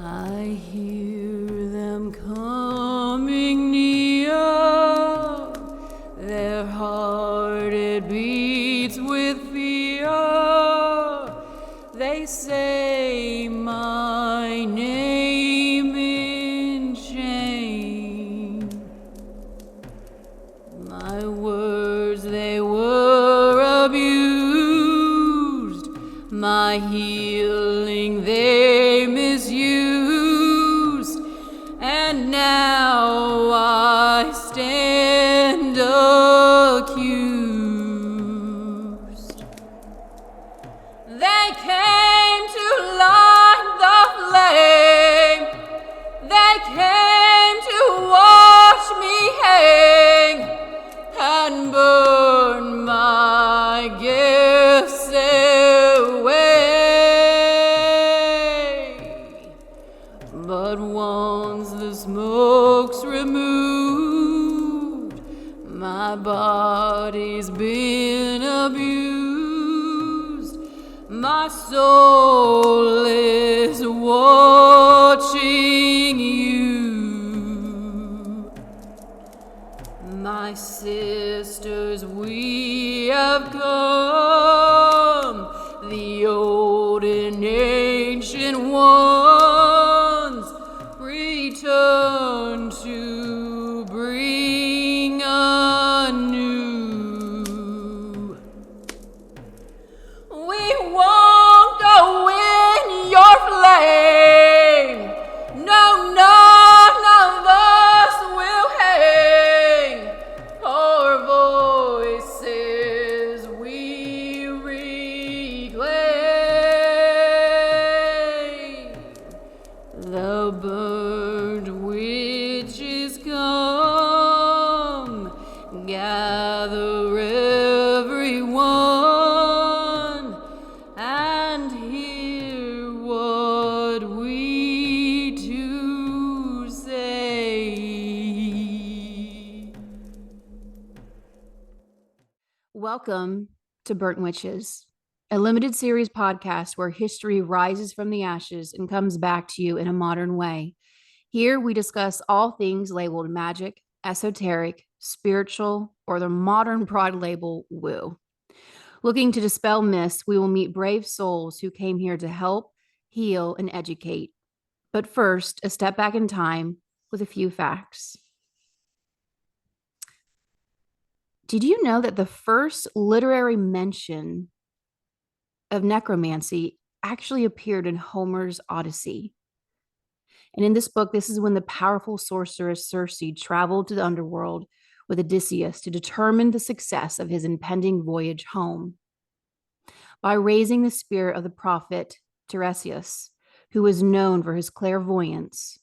I hear them coming near. Their heart it beats with fear. They say my name in shame. My words they were abused. My healing they misused. And now I stand accused. They came to light the flame. They came to watch me hang and burn my gifts away. But once the smoke's removed, my body's been abused. My soul is watching you. My sisters, we have come, the old and ancient ones, return to bring anew. We won't go in your flame. No, none of us will hang. Our voices we reclaim. The burned witches come, gather everyone, and hear what we do say. Welcome to Burnt Witches, a limited series podcast where history rises from the ashes and comes back to you in a modern way. Here we discuss all things labeled magic, esoteric, spiritual, or the modern broad label woo. Looking to dispel myths, we will meet brave souls who came here to help, heal, and educate. But first, a step back in time with a few facts. Did you know that the first literary mention of necromancy actually appeared in Homer's Odyssey? And in this book, this is when the powerful sorceress Circe traveled to the underworld with Odysseus to determine the success of his impending voyage home. By raising the spirit of the prophet Tiresias, who was known for his clairvoyance,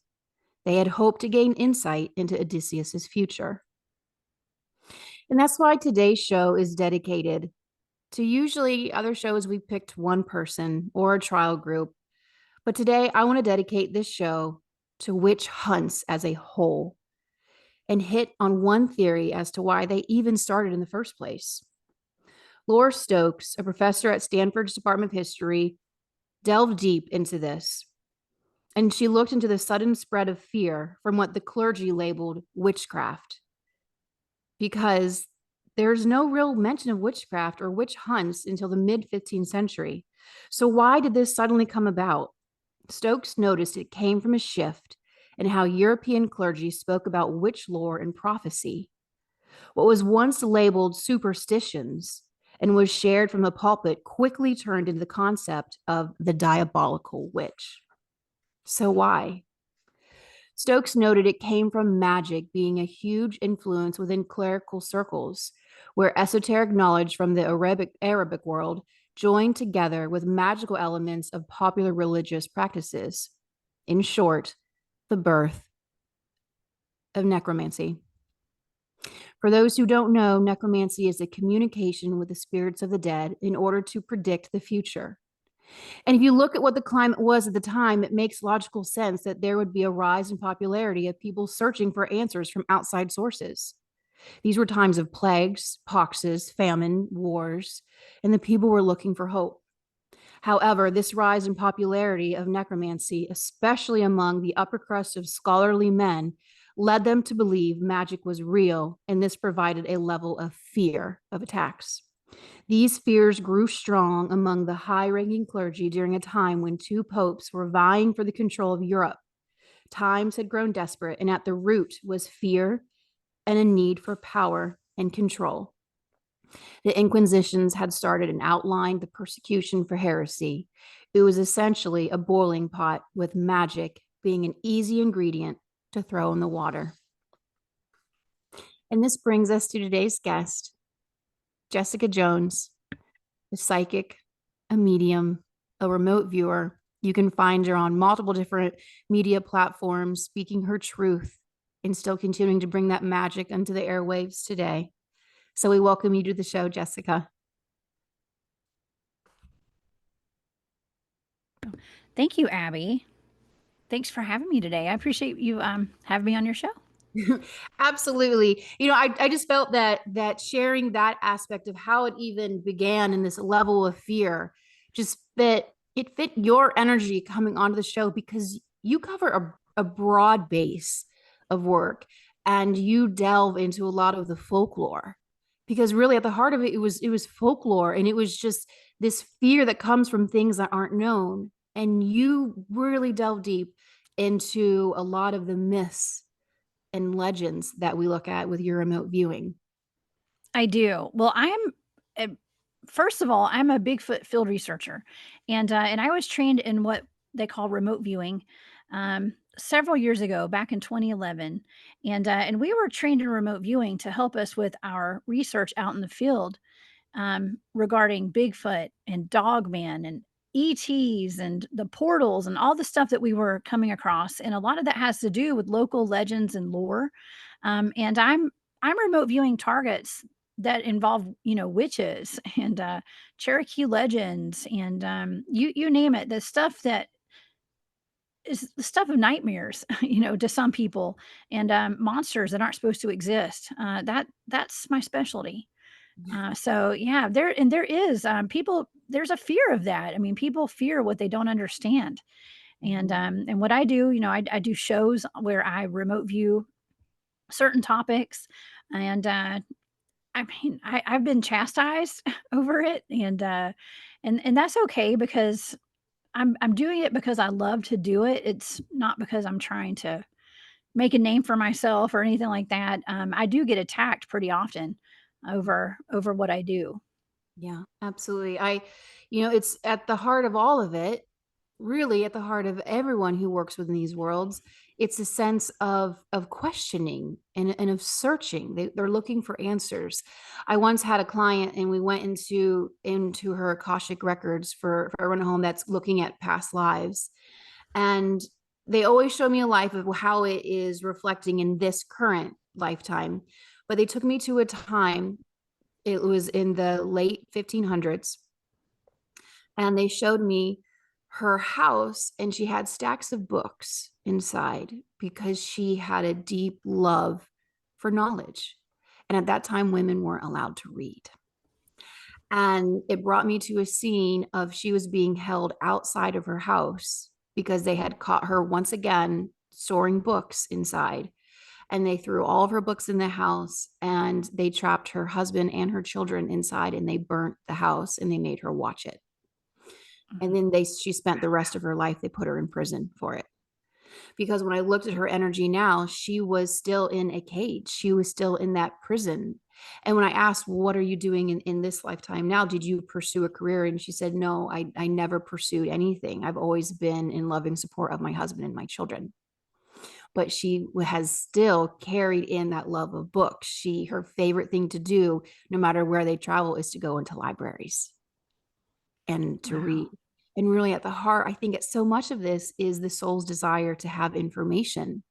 they had hoped to gain insight into Odysseus's future. And that's why today's show is dedicated to usually other shows we picked one person or a trial group. But today I want to dedicate this show to witch hunts as a whole and hit on one theory as to why they even started in the first place. Laura Stokes, a professor at Stanford's Department of History, delved deep into this. And she looked into the sudden spread of fear from what the clergy labeled witchcraft. Because there's no real mention of witchcraft or witch hunts until the mid-15th century. So why did this suddenly come about? Stokes noticed it came from a shift in how European clergy spoke about witch lore and prophecy. What was once labeled superstitions and was shared from the pulpit quickly turned into the concept of the diabolical witch. So why? Stokes noted it came from magic being a huge influence within clerical circles, where esoteric knowledge from the Arabic world joined together with magical elements of popular religious practices. In short, the birth of necromancy. For those who don't know, necromancy is a communication with the spirits of the dead in order to predict the future. And if you look at what the climate was at the time, it makes logical sense that there would be a rise in popularity of people searching for answers from outside sources. These were times of plagues, poxes, famine, wars, and the people were looking for hope. However, this rise in popularity of necromancy, especially among the upper crust of scholarly men, led them to believe magic was real, and this provided a level of fear of attacks. These fears grew strong among the high ranking clergy during a time when two popes were vying for the control of Europe. Times had grown desperate, and at the root was fear and a need for power and control. The Inquisitions had started and outlined the persecution for heresy. It was essentially a boiling pot with magic being an easy ingredient to throw in the water. And this brings us to today's guest, Jessica Jones, a psychic, a medium, a remote viewer. You can find her on multiple different media platforms, speaking her truth and still continuing to bring that magic onto the airwaves today. So we welcome you to the show, Jessica. Thank you, Abby. Thanks for having me today. I appreciate you having me on your show. Absolutely. I just felt that sharing that aspect of how it even began in this level of fear just fit your energy coming onto the show because you cover a broad base of work and you delve into a lot of the folklore because really at the heart of it it was folklore, and it was just this fear that comes from things that aren't known, and you really delve deep into a lot of the myths and legends that we look at with your remote viewing. I do. Well, a, first of all, I'm a Bigfoot Field Researcher, and I was trained in what they call remote viewing several years ago, back in 2011, and we were trained in remote viewing to help us with our research out in the field regarding Bigfoot and Dogman and ETs and the portals and all the stuff that we were coming across. And a lot of that has to do with local legends and lore. And I'm remote viewing targets that involve, witches and Cherokee legends and you name it. The stuff that is the stuff of nightmares, to some people, and monsters that aren't supposed to exist. That's my specialty. So yeah, there is people. There's a fear of that. I mean, people fear what they don't understand, and what I do, I do shows where I remote view certain topics, and I mean, I've been chastised over it, and that's okay because I'm doing it because I love to do it. It's not because I'm trying to make a name for myself or anything like that. I do get attacked pretty often over what I do. Yeah, absolutely. It's at the heart of all of it, really at the heart of everyone who works within these worlds. It's a sense of questioning and of searching. They're looking for answers. I once had a client and we went into her Akashic records for everyone at home that's looking at past lives. And they always show me a life of how it is reflecting in this current lifetime. But they took me to a time, it was in the late 1500s, and they showed me her house, and she had stacks of books inside because she had a deep love for knowledge. And at that time, women weren't allowed to read. And it brought me to a scene of she was being held outside of her house because they had caught her once again storing books inside. And they threw all of her books in the house, and they trapped her husband and her children inside, and they burnt the house and they made her watch it. And Mhm. then she spent the rest of her life, they put her in prison for it. Because when I looked at her energy now, she was still in a cage. She was still in that prison. And when I asked, well, what are you doing in this lifetime now? Did you pursue a career? And she said, no, I never pursued anything. I've always been in loving support of my husband and my children. But she has still carried in that love of books. Her favorite thing to do, no matter where they travel, is to go into libraries and to read. Wow. And really, at the heart, I think so much of this is the soul's desire to have information.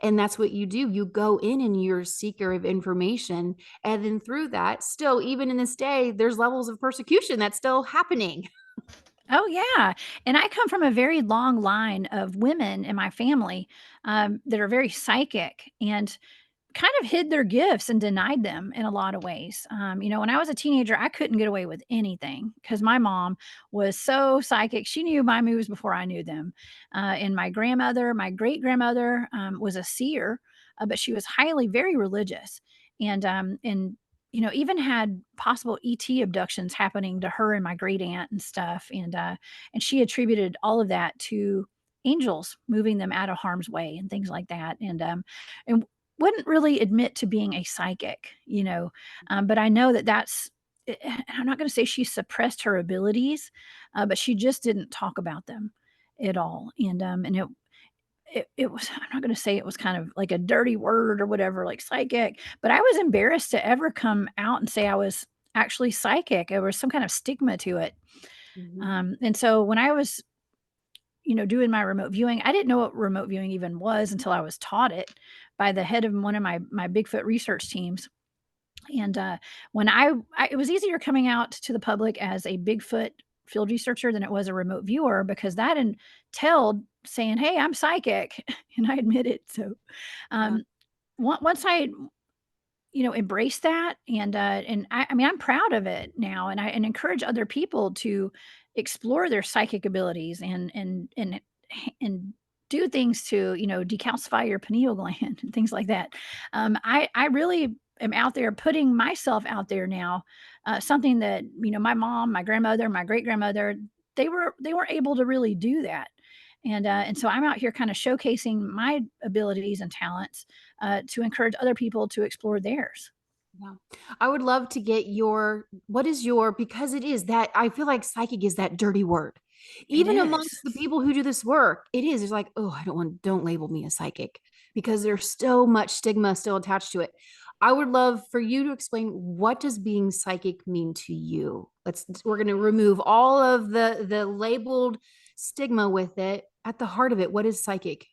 And that's what you do. You go in and you're a seeker of information. And then through that, still, even in this day, there's levels of persecution that's still happening. Oh, yeah, and I come from a very long line of women in my family, that are very psychic, and kind of hid their gifts and denied them in a lot of ways. When I was a teenager, I couldn't get away with anything because my mom was so psychic. She knew my moves before I knew them. And my grandmother, my great grandmother, was a seer, but she was very religious, and even had possible ET abductions happening to her and my great aunt and stuff. And she attributed all of that to angels moving them out of harm's way and things like that. And wouldn't really admit to being a psychic. But I know that I'm not going to say she suppressed her abilities, but she just didn't talk about them at all. And it was, I'm not going to say it was kind of like a dirty word or whatever, like psychic, but I was embarrassed to ever come out and say I was actually psychic. There was some kind of stigma to it. Mhm. And so when I was doing my remote viewing. I didn't know what remote viewing even was until I was taught it by the head of one of my Bigfoot research teams. And when it was easier coming out to the public as a Bigfoot field researcher than it was a remote viewer because that entailed saying, "Hey, I'm psychic," and I admit it. So Yeah. um, once I embrace that, and I mean, I'm proud of it now, and encourage other people to explore their psychic abilities and do things to, decalcify your pineal gland and things like that. I really am out there putting myself out there now, something that, my mom, my grandmother, my great-grandmother, they weren't able to really do that. And so I'm out here kinda showcasing my abilities and talents, to encourage other people to explore theirs. Yeah. I would love to get what is your, because it is that, I feel like psychic is that dirty word. It Even is. amongst the people who do this work, it is. It's like, oh, don't label me a psychic because there's so much stigma still attached to it. I would love for you to explain, what does being psychic mean to you? We're going to remove all of the labeled stigma with it. At the heart of it, what is psychic?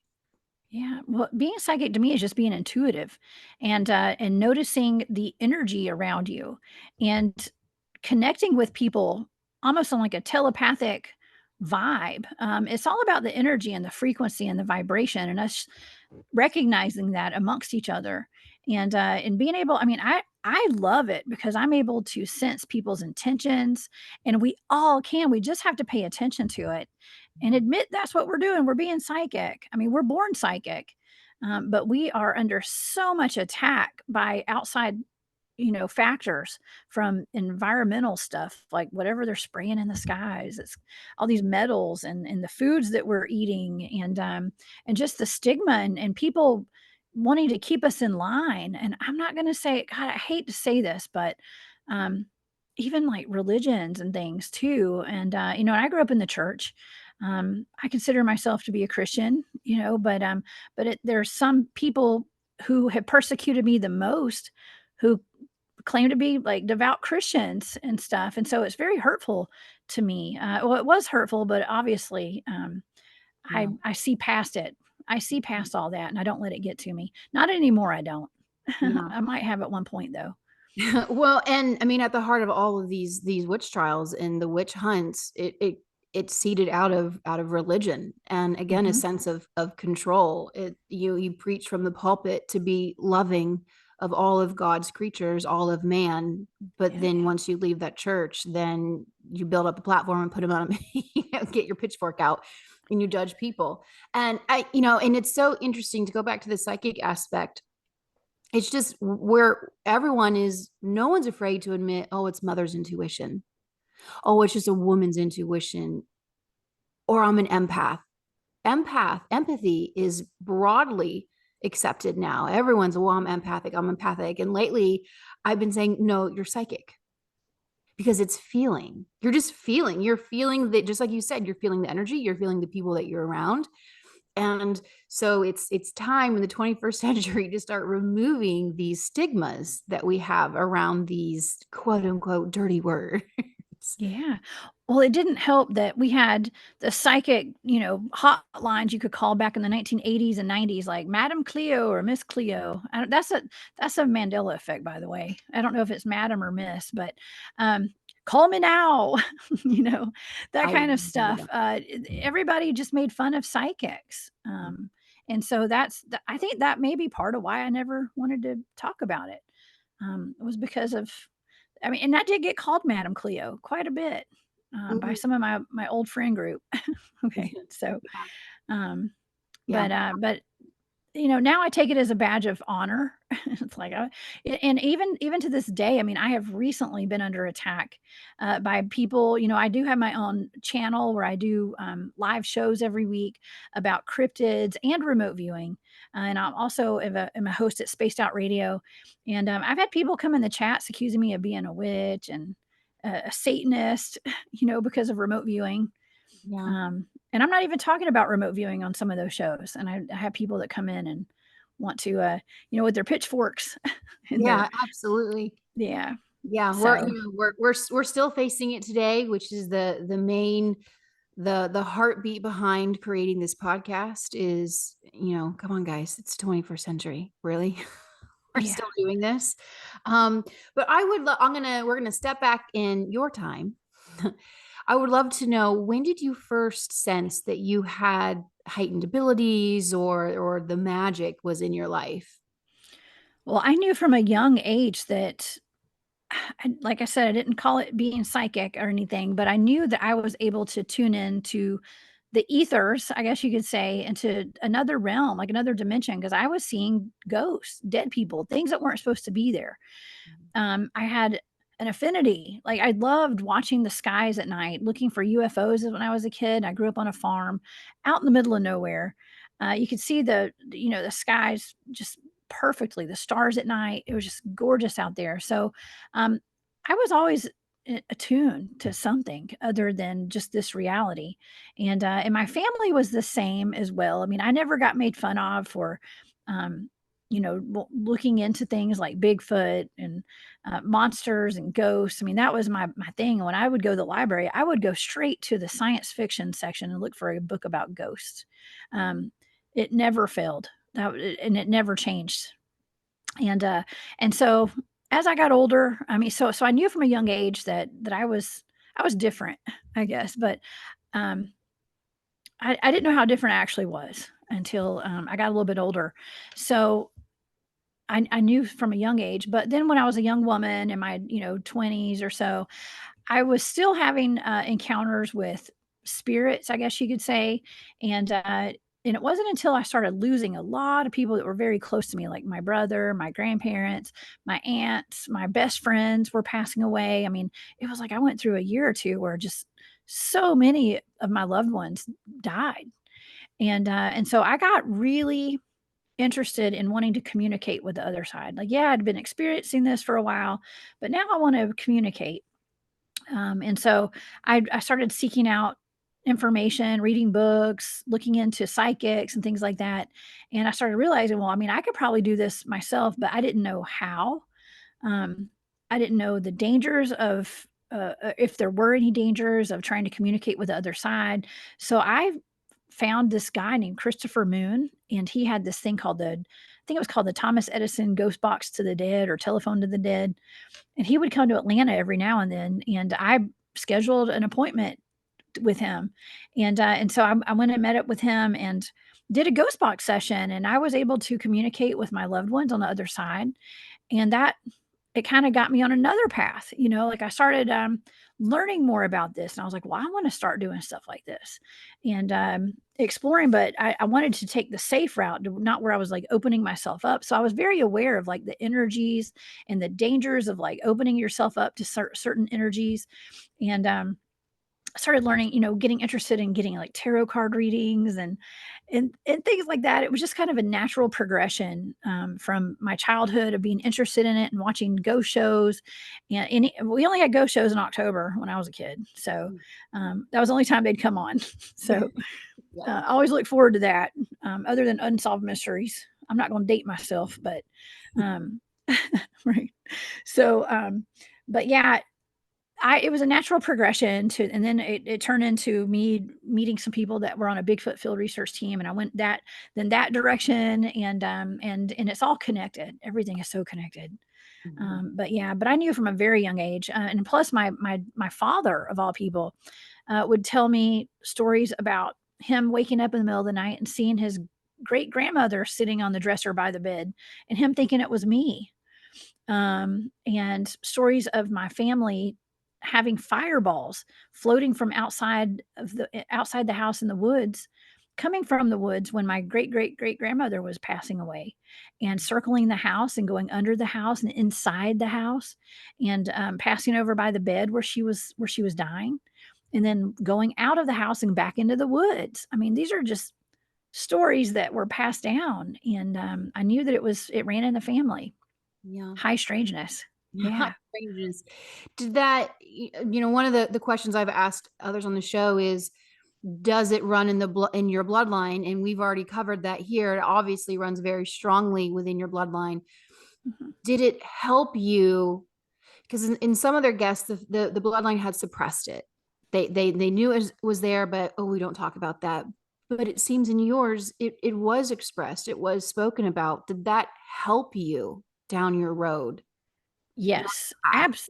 Yeah, well, being psychic to me is just being intuitive and noticing the energy around you and connecting with people almost on like a telepathic vibe. It's all about the energy and the frequency and the vibration and us recognizing that amongst each other and being able, I mean, I love it because I'm able to sense people's intentions, and we all can. We just have to pay attention to it and admit that's what we're doing. We're being psychic. I mean, we're born psychic. But we are under so much attack by outside, factors, from environmental stuff, like whatever they're spraying in the skies. It's all these metals and the foods that we're eating, and just the stigma and people wanting to keep us in line. And I'm not going to say, God, I hate to say this, but um, even like religions and things too. And I grew up in the church. I consider myself to be a Christian, but there's some people who have persecuted me the most who claim to be like devout Christians and stuff. And so it's very hurtful to me. Well, it was hurtful, but obviously, Yeah. I see past it. I see past all that, and I don't let it get to me. Not anymore. I don't. Yeah. I might have at one point though. Well, and I mean, at the heart of all of these witch trials and the witch hunts, it's seeded out of religion, and again, a Hmm. sense of control. You preach from the pulpit to be loving of all of God's creatures, all of man, but Yeah. then once you leave that church, then you build up a platform and put them on, get your pitchfork out, and you judge people. And and it's so interesting to go back to the psychic aspect. It's just where no one's afraid to admit, oh, it's mother's intuition. Oh, it's just a woman's intuition. Or I'm an empath. Empathy is broadly accepted now. Everyone's, well, I'm empathic. I'm empathic. And lately I've been saying, no, you're psychic, because it's feeling. You're just feeling. You're feeling that, just like you said, you're feeling the energy, you're feeling the people that you're around. And so it's time in the 21st century to start removing these stigmas that we have around these quote unquote dirty words. Yeah. Well, it didn't help that we had the psychic, hotlines you could call back in the 1980s and 90s, like Madam Cleo or Miss Cleo. I don't, that's a Mandela effect, by the way. I don't know if it's Madam or Miss, but um, call me now, that I kind of remember stuff. that. Everybody just made fun of psychics. And so I think that may be part of why I never wanted to talk about it. Was because of, I mean, and I did get called Madam Cleo quite a bit, by Mhm. some of my old friend group. Okay, so, um, Yeah. but now I take it as a badge of honor. It's like, and even to this day, I mean, I have recently been under attack by people. I do have my own channel where I do live shows every week about cryptids and remote viewing, and I'm also am a host at Spaced Out Radio, and I've had people come in the chats accusing me of being a witch and a Satanist, because of remote viewing. Yeah. And I'm not even talking about remote viewing on some of those shows. And I have people that come in and want to, with their pitchforks and their, Yeah, absolutely. yeah. Yeah, So, we're still facing it today, which is the main the heartbeat behind creating this podcast is, come on guys, it's 21st century. Really? We're yeah. still doing this. But we're gonna step back in your time. I would love to know, when did you first sense that you had heightened abilities, or the magic was in your life? Well, I knew from a young age that, like I said, I didn't call it being psychic or anything, but I knew that I was able to tune in to the ethers, I guess you could say, into another realm, like another dimension, because I was seeing ghosts, dead people, things that weren't supposed to be there. I had an affinity. Like, I loved watching the skies at night, looking for UFOs when I was a kid. I grew up on a farm out in the middle of nowhere. You could see the skies just perfectly, the stars at night. It was just gorgeous out there. So, um, I was always attuned to something other than just this reality. And my family was the same as well. I mean, I never got made fun of for, um, looking into things like Bigfoot and monsters and ghosts. I mean, that was my thing. When I would go to the library, I would go straight to the science fiction section and look for a book about ghosts. Um, it never failed. And it never changed. And so as I got older, I mean, so I knew from a young age that I was different, I guess. But um, I didn't know how different I actually was until I got a little bit older. So I knew from a young age, but then when I was a young woman in my, 20s or so, I was still having, encounters with spirits, I guess you could say, and it wasn't until I started losing a lot of people that were very close to me, like my brother, my grandparents, my aunts, my best friends were passing away. I mean, it was like I went through a year or 2 where just so many of my loved ones died, and so I got really interested in wanting to communicate with the other side. Like, yeah, I'd been experiencing this for a while, but now I want to communicate. And so I started seeking out information, reading books, looking into psychics and things like that. And I started realizing, well, I mean, I could probably do this myself, but I didn't know how. Um, I didn't know the dangers of, if there were any dangers of trying to communicate with the other side. So I found this guy named Christopher Moon, and he had this thing called I think it was called the Thomas Edison Ghost Box to the Dead or Telephone to the Dead. And he would come to Atlanta every now and then, and I scheduled an appointment with him. And so I went and met up with him and did a ghost box session, and I was able to communicate with my loved ones on the other side. And that it kinda got me on another path, like, I started, learning more about this, and I was like, "Well, I wanna start doing stuff like this," and, exploring, but I wanted to take the safe route, to not where I was, like, opening myself up, so I was very aware of, like, the energies and the dangers of, like, opening yourself up to certain energies, and, I started learning, getting interested in getting like tarot card readings and things like that. It was just kind of a natural progression from my childhood of being interested in it and watching ghost shows. We only had ghost shows in October when I was a kid, so that was the only time they'd come on. So Yeah. I always look forward to that. Other than unsolved mysteries, I'm not going to date myself, but um, right. So, but yeah, it was a natural progression to, and then it turned into me meeting some people that were on a Bigfoot Field Research team, and I went that direction, and it's all connected. Everything is so connected. Mhm. But yeah, but I knew from a very young age, and plus my father of all people would tell me stories about him waking up in the middle of the night and seeing his great grandmother sitting on the dresser by the bed and him thinking it was me. And stories of my family having fireballs floating from outside the house in the woods, coming from the woods when my great great great grandmother was passing away, and circling the house and going under the house and inside the house, and passing over by the bed where she was dying, and then going out of the house and back into the woods. I mean, these are just stories that were passed down, and I knew that it ran in the family. Yeah. High strangeness. High Yeah. strangeness. Did that, one of the questions I've asked others on the show is, does it run in the in your bloodline? And we've already covered that here. It obviously runs very strongly within your bloodline. Mhm. Did it help you? Because in some of their guests, the bloodline had suppressed it. They knew it was there, but oh, we don't talk about that. But it seems in yours, it was expressed, it was spoken about. Did that help you down your road, down Yes, the path?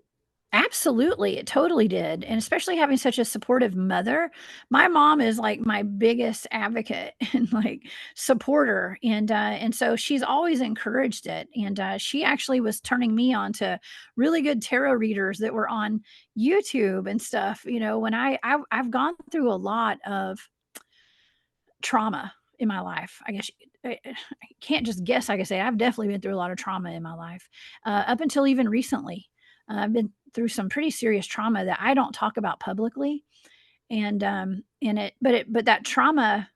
absolutely, it totally did, and especially having such a supportive mother. My mom is, like, my biggest advocate and, like, supporter, and so she's always encouraged it, and, she actually was turning me on to really good tarot readers that were on YouTube and stuff, when I've gone through a lot of trauma in my life. I guess I can't just guess. I can say I've definitely been through a lot of trauma in my life, up until even recently. I've been through some pretty serious trauma that I don't talk about publicly, but that trauma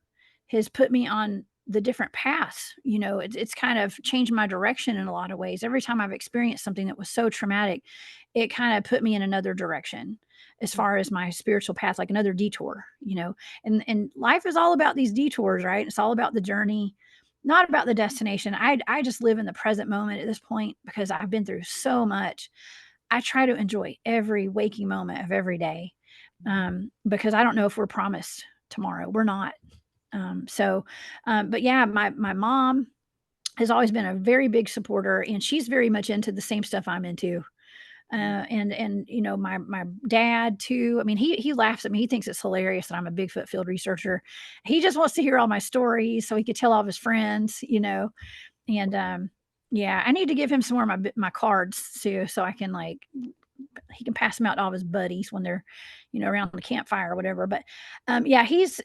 has put me on the different paths. It's kind of changed my direction in a lot of ways. Every time I've experienced something that was so traumatic, it kind of put me in another direction as far as my spiritual path, like another detour. And life is all about these detours, right? It's all about the journey, not about the destination. I just live in the present moment at this point because I've been through so much. I try to enjoy every waking moment of every day, because I don't know if we're promised tomorrow. We're not. But yeah, my mom has always been a very big supporter, and she's very much into the same stuff I'm into. And my dad too. I mean, he laughs at me. He thinks it's hilarious that I'm a Bigfoot field researcher. He just wants to hear all my stories so he could tell all of his friends. And yeah, I need to give him some more of my cards too, so I can like he can pass them out to all of his buddies when they're, around the campfire or whatever. But yeah, he's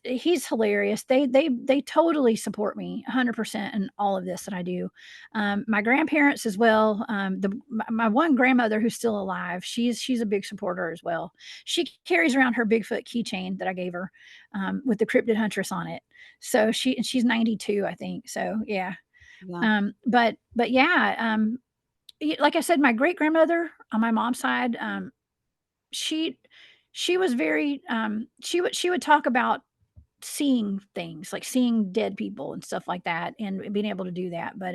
hilarious. They totally support me 100% in all of this that I do. My grandparents as well. My one grandmother who's still alive, she's a big supporter as well. She carries around her Bigfoot keychain that I gave her, with the Cryptid Huntress on it. So she's 92, I think. So yeah. Yeah. But yeah, like I said, my great grandmother on my mom's side, she she was very she would talk about seeing things, like seeing dead people and stuff like that, and being able to do that. But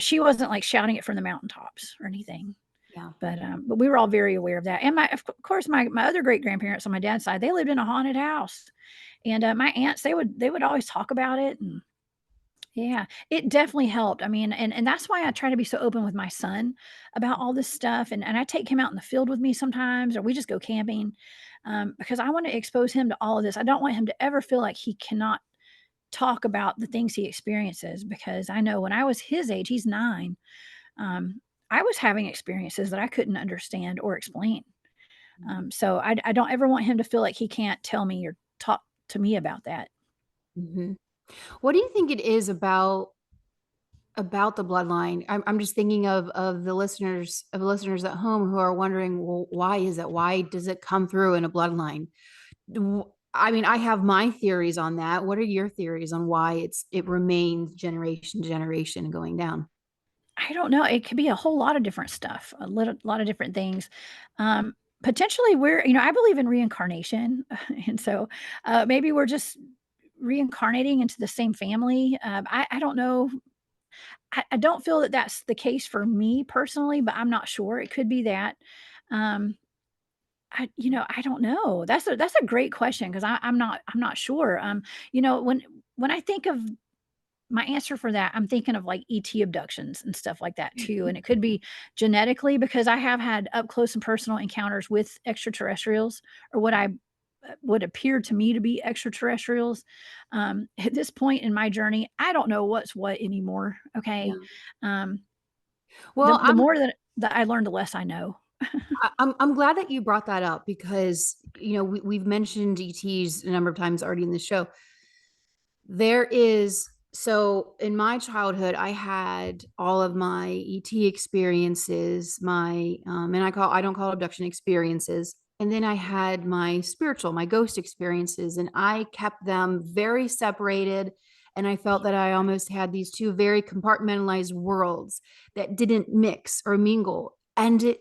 she wasn't like shouting it from the mountaintops or anything. Yeah. But we were all very aware of that. And of course, my other great grandparents on my dad's side, they lived in a haunted house, and my aunts they would always talk about it. And yeah, it definitely helped. I mean, and that's why I try to be so open with my son about all this stuff, and I take him out in the field with me sometimes, or we just go camping, because I want to expose him to all of this. I don't want him to ever feel like he cannot talk about the things he experiences, because I know when I was his age, he's 9, I was having experiences that I couldn't understand or explain. So I don't ever want him to feel like he can't tell me or talk to me about that. Mm-hmm. What do you think it is about the bloodline? I'm just thinking of the listeners at home who are wondering, well, why is it? Why does it come through in a bloodline? I mean, I have my theories on that. What are your theories on why it remains generation to generation going down? I don't know. It could be a whole lot of different stuff, a lot of different things. Potentially, I believe in reincarnation, and so maybe we're just reincarnating into the same family. I don't know. I don't feel that that's the case for me personally, but I'm not sure. It could be that. Um, I don't know. That's a great question because I'm not sure. When I think of my answer for that, I'm thinking of, like, ET abductions and stuff like that too, and it could be genetically because I have had up close and personal encounters with extraterrestrials, or what I would appear to me to be extraterrestrials. At this point in my journey, I don't know what's what anymore. Okay. Yeah. Um, Well, the more that I learn, the less I know. I'm glad that you brought that up because we've mentioned ETs a number of times already in the show. There is so in my childhood, I had all of my ET experiences, my and I don't call it abduction experiences. And then I had my spiritual, my ghost experiences, and I kept them very separated. And I felt that I almost had these two very compartmentalized worlds that didn't mix or mingle. And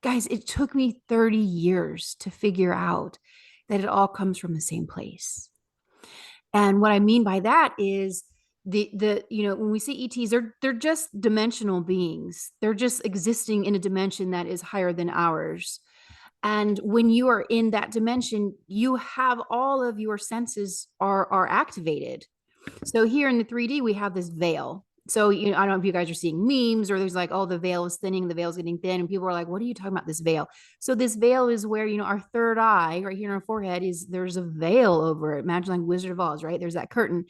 guys, it took me 30 years to figure out that it all comes from the same place. And what I mean by that is when we see ETs, they're just dimensional beings. They're just existing in a dimension that is higher than ours. And when you are in that dimension, you have all of your senses are activated. So here in the 3D, we have this veil. So I don't know if you guys are seeing memes or there's like, oh, the veil is thinning, the veil is getting thin, and people are like, what are you talking about? This veil. So this veil is where our third eye, right here in our forehead, is there's a veil over it. Imagine like Wizard of Oz, right? There's that curtain.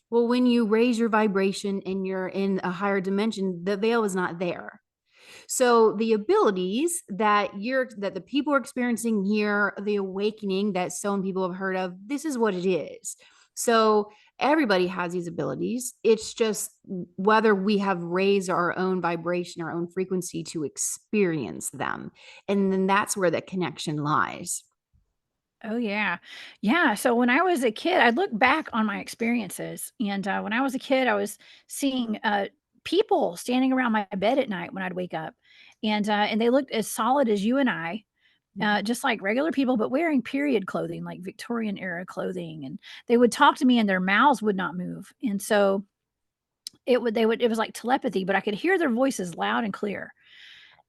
Well, when you raise your vibration and you're in a higher dimension, the veil is not there. So the abilities that the people are experiencing here, the awakening that some people have heard of, this is what it is. So everybody has these abilities. It's just whether we have raised our own vibration, our own frequency to experience them. And then that's where the connection lies. Oh, yeah. Yeah, so when I was a kid, I look back on my experiences, and, when I was a kid, I was seeing, people standing around my bed at night when I'd wake up, and they looked as solid as you and I, Mhm. just like regular people, but wearing period clothing, like Victorian era clothing, and they would talk to me and their mouths would not move, and so it was like telepathy, but I could hear their voices loud and clear.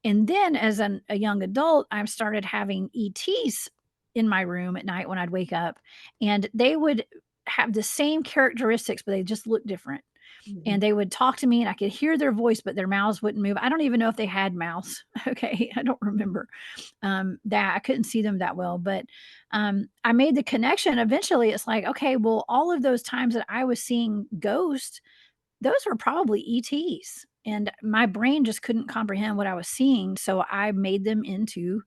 And then as a young adult, I started having ETs in my room at night when I'd wake up, and they would have the same characteristics, but they just look different. And Mhm. they would talk to me and I could hear their voice, but their mouths wouldn't move. I don't even know if they had mouths. Okay. I don't remember that. I couldn't see them that well, but I made the connection. Eventually, it's like, okay, well, all of those times that I was seeing ghosts, those were probably ETs, and my brain just couldn't comprehend what I was seeing, so I made them into,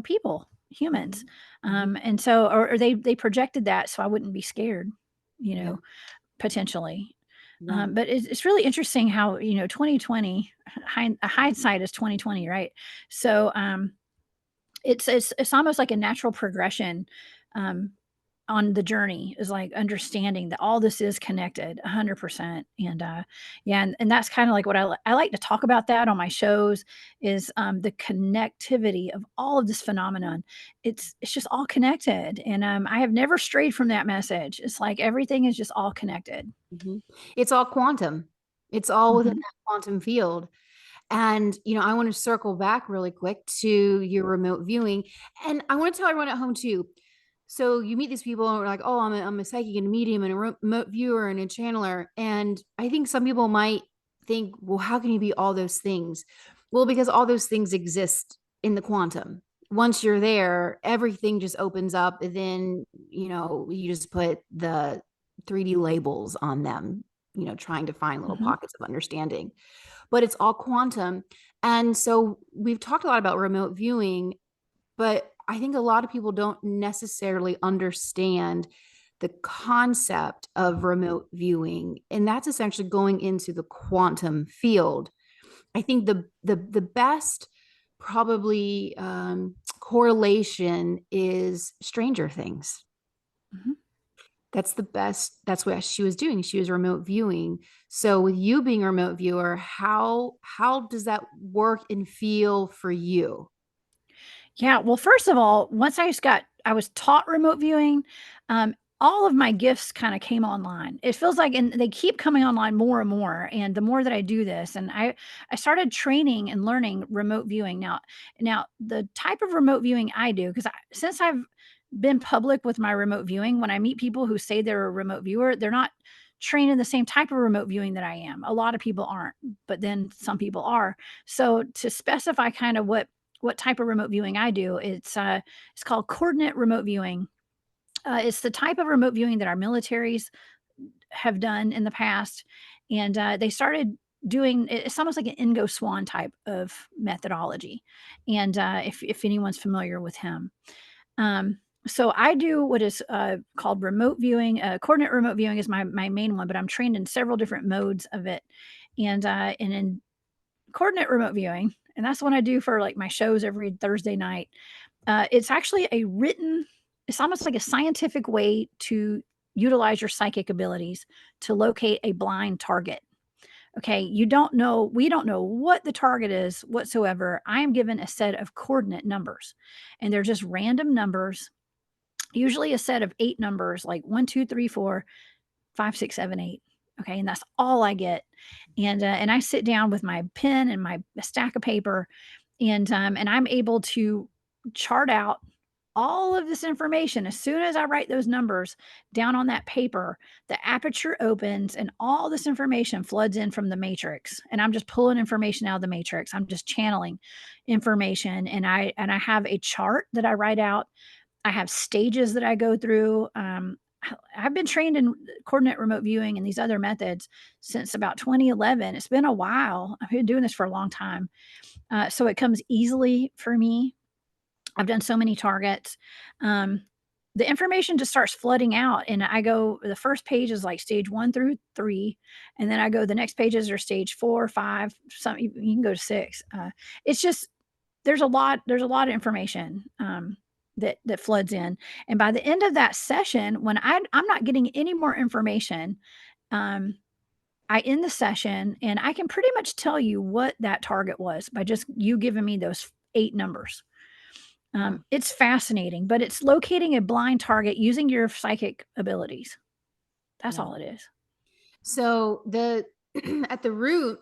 people, humans, Mhm. Mhm. and so or they projected that so I wouldn't be scared, you Yeah. know, potentially, Yeah. but it's really interesting how, 2020 hindsight is 2020, right? So, it's almost like a natural progression, um, on the journey is like understanding that all this is connected 100%. And yeah, and that's kind of like what I like to talk about that on my shows is the connectivity of all of this phenomenon. It's just all connected, and I have never strayed from that message. It's like everything is just all connected. Mhm. It's all quantum. It's all within Hmm. that quantum field. And, I want to circle back really quick to your remote viewing. And I want to tell everyone at home too. So you meet these people and we're like, oh, I'm a psychic and a medium and a remote viewer and a channeler. And I think some people might think, well, how can you be all those things? Well, because all those things exist in the quantum. Once you're there, everything just opens up. And then, you just put the 3D labels on them, trying to find little Hmm. pockets of understanding, but it's all quantum. And so we've talked a lot about remote viewing, but I think a lot of people don't necessarily understand the concept of remote viewing. And that's essentially going into the quantum field. I think the best probably correlation is Stranger Things. Hmm. That's the best. That's what she was doing. She was remote viewing. So with you being a remote viewer, how does that work and feel for you? Yeah, well, first of all, once I was taught remote viewing, all of my gifts kinda came online. It feels like and they keep coming online more and more, and the more that I do this, and I started training and learning remote viewing. Now the type of remote viewing I do, 'cause since I've been public with my remote viewing, when I meet people who say they're a remote viewer, they're not trained in the same type of remote viewing that I am. A lot of people aren't, but then some people are. So to specify kind of what type of remote viewing I do. It's called coordinate remote viewing. It's the type of remote viewing that our militaries have done in the past, and they started doing it's almost like an Ingo Swan type of methodology. And if anyone's familiar with him, so I do what is called remote viewing. Coordinate remote viewing is my main one, but I'm trained in several different modes of it. And in coordinate remote viewing, and that's what I do for like my shows every Thursday night. It's actually a written. It's almost like a scientific way to utilize your psychic abilities to locate a blind target. Okay, you don't know, we don't know what the target is whatsoever. I am given a set of coordinate numbers, and they're just random numbers, usually a set of 8 numbers like 1, 2, 3, 4, 5, 6, 7, 8. Okay, and that's all I get. And I sit down with my pen and my stack of paper, and I'm able to chart out all of this information. As soon as I write those numbers down on that paper, the aperture opens and all this information floods in from the matrix. And I'm just pulling information out of the matrix. I'm just channeling information. And I have a chart that I write out. I have stages that I go through. I've been trained in coordinate remote viewing and these other methods since about 2011. It's been a while. I've been doing this for a long time. So it comes easily for me. I've done so many targets. Um, the information just starts flooding out, and I go, the first page is like stage 1 through 3, and then I go, the next pages are stage 4, 5, some you can go to 6. It's just there's a lot of information that floods in, and by the end of that session, when I'm not getting any more information, um, I end the session, and I can pretty much tell you what that target was by just you giving me those 8 numbers. Yeah. It's fascinating, but it's locating a blind target using your psychic abilities. That's Yeah. all it is. So the at the root,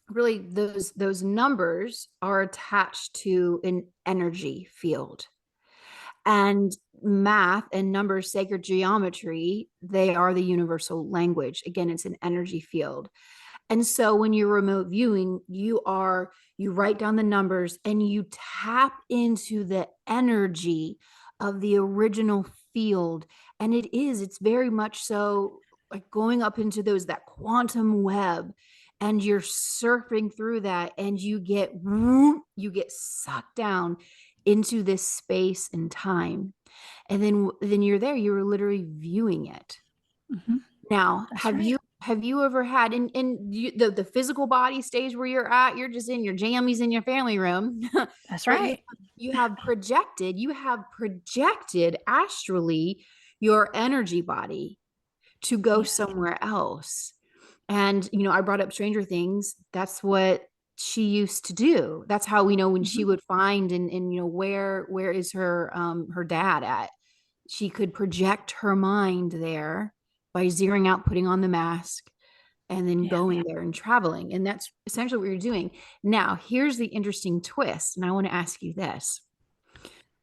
really those numbers are attached to an energy field. And math and numbers, sacred geometry, they are the universal language. Again, it's an energy field. And so when you're remote viewing, you write down the numbers and you tap into the energy of the original field. And it's very much so like going up into that quantum web, and you're surfing through that, and you get sucked down into this space and time. And then you're literally viewing it. Mhm. Now, That's have right. you ever had the physical body stage where you're just in your jammies in your family room, That's but right. you have projected astrally your energy body to go Yeah. somewhere else. And I brought up Stranger Things. That's what she used to do. That's how we know when she Mhm. would find and where is her dad at. She could project her mind there by zeroing out, putting on the mask, and then Yeah. going there and traveling. And that's essentially what you're doing. Now, here's the interesting twist. And I want to ask you this.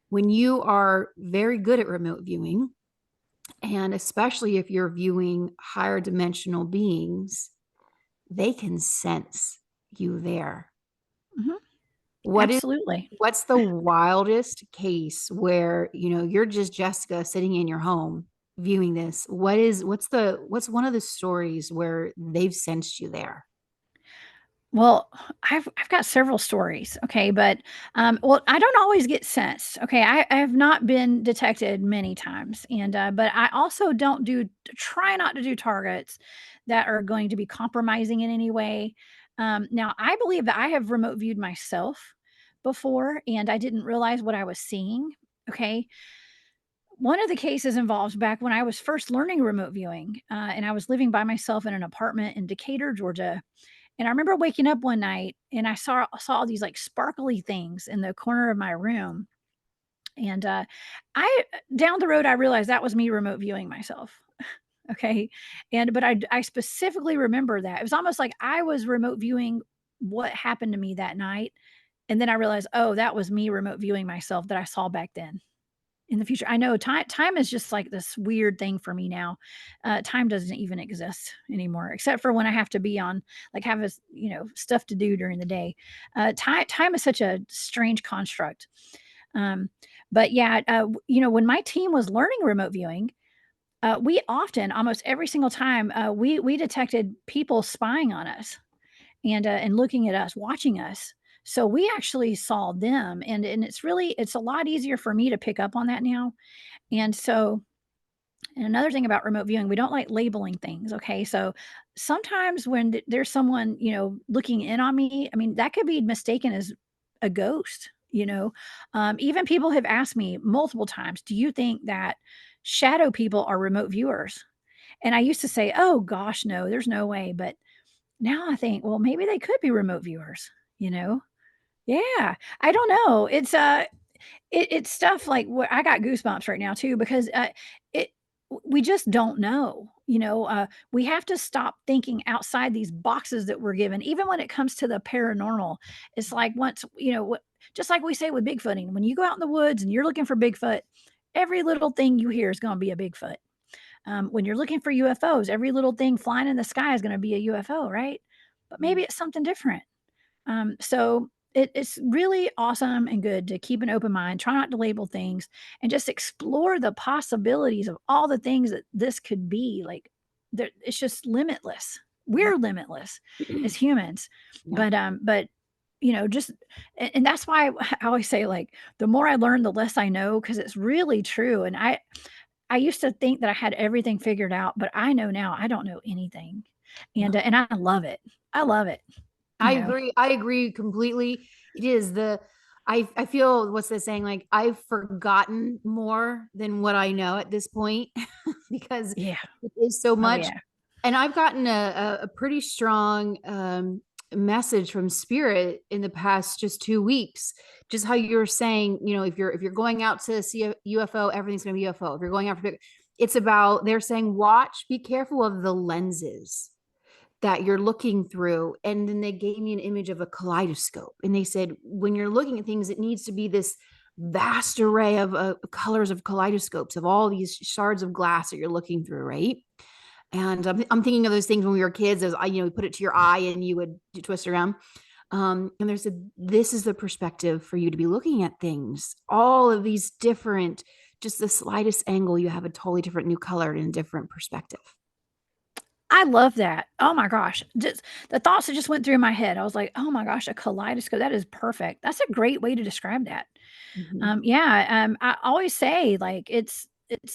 When you are very good at remote viewing, and especially if you're viewing higher dimensional beings, they can sense you there. Mhm. What is Absolutely. what's the wildest case where, you're just Jessica sitting in your home viewing this? What's one of the stories where they've sensed you there? Well, I've got several stories, okay, but, well, I don't always get sensed, okay? I have not been detected many times, and, but I also don't try not to do targets that are going to be compromising in any way. Now I believe that I have remote viewed myself before, and I didn't realize what I was seeing, okay? One of the cases involves back when I was first learning remote viewing, and I was living by myself in an apartment in Decatur, Georgia, and I remember waking up one night and I saw all these like sparkly things in the corner of my room. And I down the road I realized that was me remote viewing myself. Okay. And but I specifically remember that. It was almost like I was remote viewing what happened to me that night. And then I realized, oh, that was me remote viewing myself that I saw back then. in the future. I know time is just like this weird thing for me now. Time doesn't even exist anymore, except for when I have to be on, like, have a, stuff to do during the day. Time is such a strange construct. Um, but yeah, when my team was learning remote viewing, we often, almost every single time, we detected people spying on us and looking at us, watching us. So we actually saw them, and it's a lot easier for me to pick up on that now. And so, and another thing about remote viewing, we don't like labeling things. Okay, so sometimes when there's someone looking in on me, I mean that could be mistaken as a ghost. Even people have asked me multiple times, "Do you think that shadow people are remote viewers?" And I used to say, "Oh gosh, no, there's no way." But now I think, well, maybe they could be remote viewers, you know? Yeah. I don't know. It's stuff like where I got goosebumps right now too because it we just don't know. We have to stop thinking outside these boxes that we're given. Even when it comes to the paranormal, it's like once just like we say with Bigfooting, when you go out in the woods and you're looking for Bigfoot, every little thing you hear is going to be a Bigfoot. When you're looking for UFOs, every little thing flying in the sky is going to be a UFO, right? But maybe it's something different. So it's really awesome and good to keep an open mind, try not to label things, and just explore the possibilities of all the things that this could be. Like, it's just limitless. Yeah. We're limitless as humans, Yeah. but just and that's why I always say, like, the more I learn, the less I know, because it's really true. And I used to think that I had everything figured out, but I know now I don't know anything, and I love it. I love it. I You know. agree. I agree completely. It is I feel what's the saying? Like I've forgotten more than what I know at this point because Yeah. it is so Oh much. yeah. And I've gotten a pretty strong message from spirit in the past just 2 weeks. Just how you're saying, if you're going out to see a UFO, everything's gonna be UFO. If you're going after it's about they're saying, watch, be careful of the lenses that you're looking through. And then they gave me an image of a kaleidoscope. And they said, when you're looking at things, it needs to be this vast array of colors of kaleidoscopes of all these shards of glass that you're looking through, right? And I'm thinking of those things when we were kids, as you put it to your eye and you would twist around. And there's this is the perspective for you to be looking at things. All of these different, just the slightest angle, you have a totally different new color and a different perspective. I love that. Oh my gosh. Just the thoughts that just went through my head. I was like, "Oh my gosh, a kaleidoscope. That is perfect." That's a great way to describe that. Mhm. Yeah, I always say, like, it's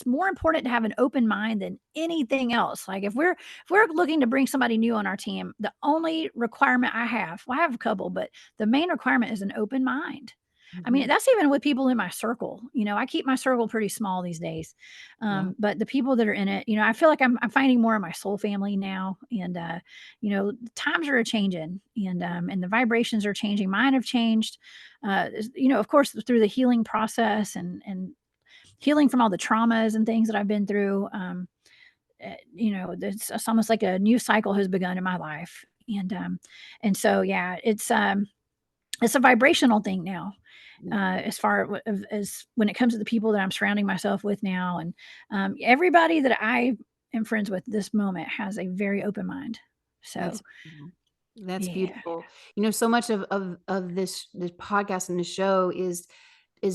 more important to have an open mind than anything else. Like, if we're looking to bring somebody new on our team, the only requirement I have, well, I have a couple, but the main requirement is an open mind. I mean, Mhm. that's even with people in my circle. I keep my circle pretty small these days. Yeah. But the people that are in it, I feel like I'm finding more of my soul family now. And times are changing, and the vibrations are changing. Mine have changed. Of course, through the healing process and healing from all the traumas and things that I've been through. It's almost like a new cycle has begun in my life, and so yeah, it's a vibrational thing now. As far as when it comes to the people that I'm surrounding myself with now, and everybody that I am friends with this moment has a very open mind. So That's beautiful. That's yeah, beautiful. So much of this podcast and the show is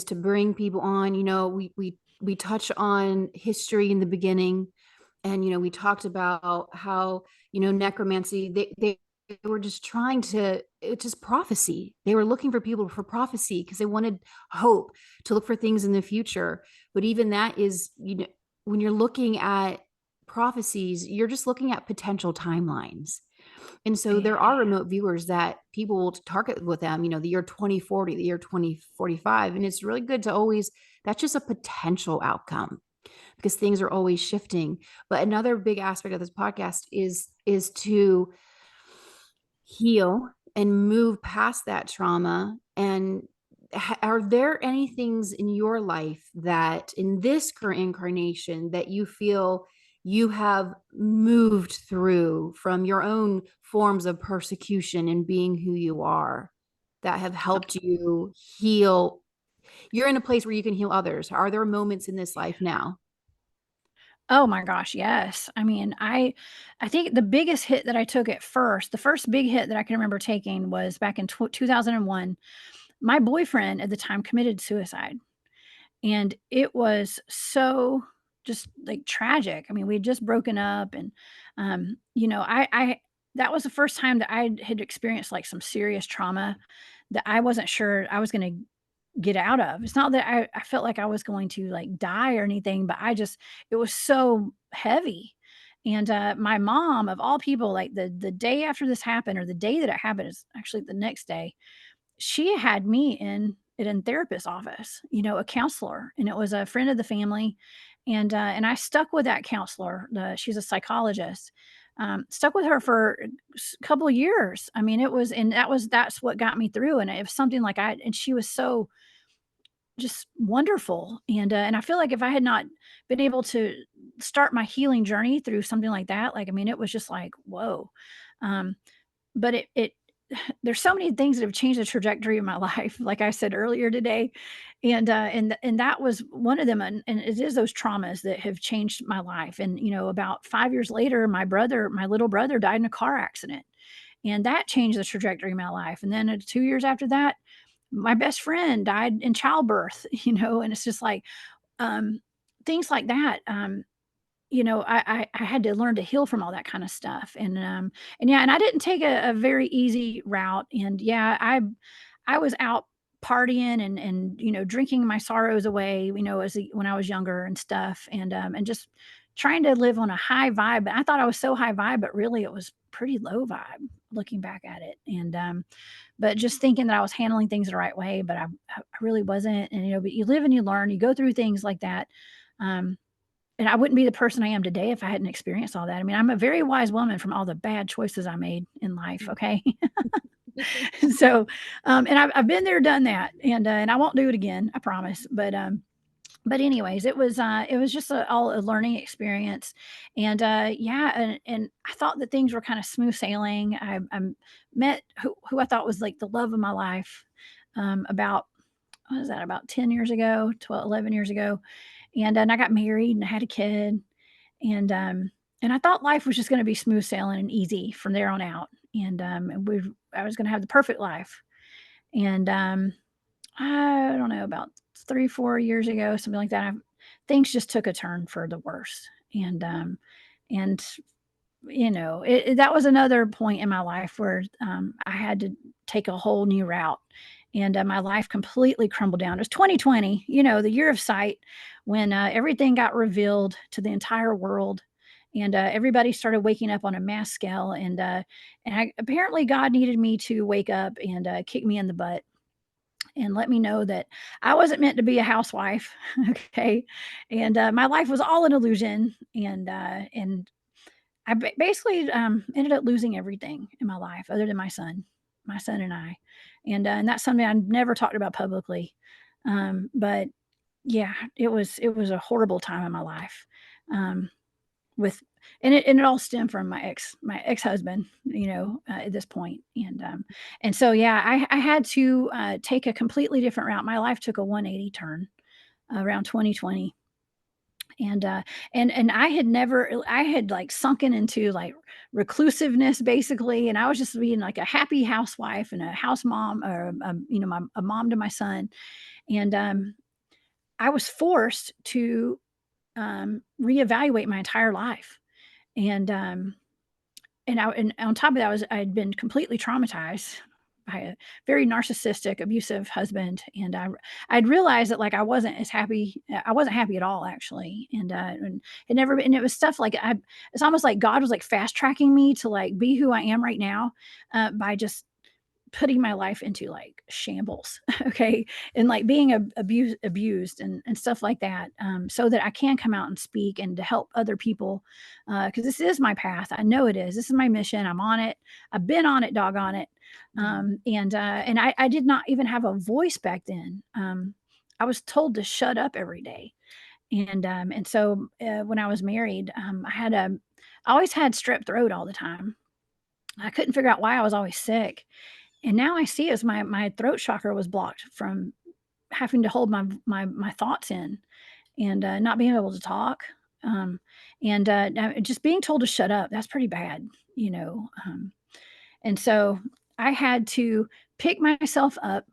to bring people on. We touch on history in the beginning, and we talked about how necromancy they were just trying to it's just prophecy. They were looking for people for prophecy because they wanted hope to look for things in the future. But even that is when you're looking at prophecies, you're just looking at potential timelines. And so yeah, there are remote viewers that people will target with them, the year 2040, the year 2045. And it's really good to always, that's just a potential outcome because things are always shifting. But another big aspect of this podcast is to heal and move past that trauma. And are there any things in your life that in this current incarnation that you feel you have moved through from your own forms of persecution and being who you are that have helped you you're in a place where you can heal others. Are there moments in this life now? Oh my gosh, yes. I mean, I think the biggest hit that I took at first, the first big hit that I can remember taking was back in 2001. My boyfriend at the time committed suicide, and it was so just like tragic. I mean, we had just broken up, and I that was the first time that I had experienced like some serious trauma that I wasn't sure I was going to get out of. It's not that I felt like I was going to, like, die or anything, but it was so heavy. And, my mom, of all people, like, the day after this happened, or the day that it happened, is actually the next day, she had me in therapist's office, a counselor, and it was a friend of the family, and I stuck with that counselor. She's a psychologist. Stuck with her for a couple of years. I mean, it was and that's what got me through, and it was something like I and she was so just wonderful, and I feel like if I had not been able to start my healing journey through something like that, like, I mean, it was just like, "Whoa." Um, but it there's so many things that have changed the trajectory of my life, like I said earlier today, and that was one of them, and it is those traumas that have changed my life. And, about 5 years later, my little brother died in a car accident, and that changed the trajectory of my life. And then, 2 years after that, my best friend died in childbirth, and it's just like, um, things like that. I had to learn to heal from all that kind of stuff. And yeah, and I didn't take a very easy route. And yeah, I was out partying and drinking my sorrows away, when I was younger and stuff, and just trying to live on a high vibe. I thought I was so high vibe, but really it was pretty low vibe looking back at it. And but just thinking that I was handling things the right way, but I really wasn't. And but you live and you learn, you go through things like that. Um, and I wouldn't be the person I am today if I hadn't experienced all that. I mean, I'm a very wise woman from all the bad choices I made in life, okay? So, and I've been there, done that, and I won't do it again, I promise. But anyways, it was just all a learning experience. And yeah, and I thought that things were kind of smooth sailing. I met who I thought was like the love of my life, about what was that, about 10 years ago, 12, 11 years ago. And I got married and I had a kid, and I thought life was just going to be smooth sailing and easy from there on out. And I was going to have the perfect life. And I don't know, about 3, 4 years ago, something like that, things just took a turn for the worse. And that was another point in my life where, I had to take a whole new route, and, my life completely crumbled down. It was 2020, the year of sight, when, everything got revealed to the entire world, and, everybody started waking up on a mass scale. And apparently God needed me to wake up and, kick me in the butt and let me know that I wasn't meant to be a housewife, okay? And, my life was all an illusion. And I basically, ended up losing everything in my life other than my son and I. And that's something I never talked about publicly. But yeah, it was a horrible time in my life. Um, with and it all stemmed from my ex-husband, at this point. And so yeah, I had to, take a completely different route. My life took a 180 turn around 2020. And I had like sunken into like reclusiveness basically, and I was just being like a happy housewife and a house mom, or a mom to my son. And I was forced to reevaluate my entire life. And um and I and on top of that, I had been completely traumatized by a very narcissistic, abusive husband. And I'd realized that, like, I wasn't happy at all, actually. And it was stuff like, it's almost like God was, like, fast tracking me to, like, be who I am right now, by just putting my life into, like, shambles, okay, and, like, being abused and stuff like that, so that I can come out and speak and to help other people, because this is my path. I know it is. This is my mission. I'm on it. I've been on it, doggone it. And I did not even have a voice back then. I was told to shut up every day. And so, when I was married, I always had strep throat all the time. I couldn't figure out why I was always sick. And now I see, as my throat chakra was blocked from having to hold my thoughts in, and not being able to talk, um, and just being told to shut up. That's pretty bad, you know. And so I had to pick myself up.